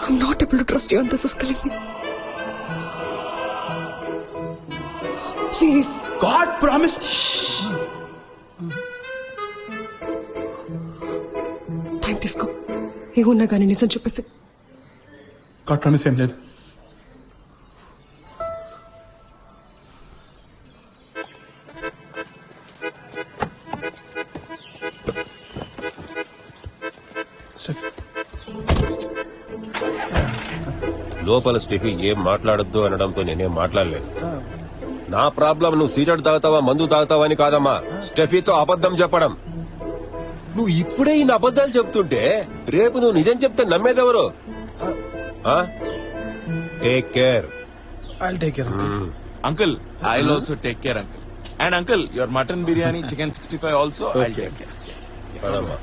I'm not able to trust you and this is killing me. Please. God promise. Time తీసుకో. ఏమున్నా కానీ నిజం చెప్పేసి. God promise ఏం లేదు. లోపల స్టెఫీ ఏం మాట్లాడొద్దు అనడంతో నేనేం మాట్లాడలేదు. నా ప్రాబ్లం నువ్వు సిగరెట్ తాగుతావా మందు తాగుతావా అని కాదమ్మా, స్టెఫీతో అబద్ధం చెప్పడం. నువ్వు ఇప్పుడే ఇన్ని అబద్ధాలు చెప్తుంటే రేపు నువ్వు నిజం చెప్తే నమ్మేదెవరు? Take care. I'll take care. Uncle, I'll also take care, uncle. And uncle, your mutton biryani, chicken 65 also, I'll take care. పదమ్మా.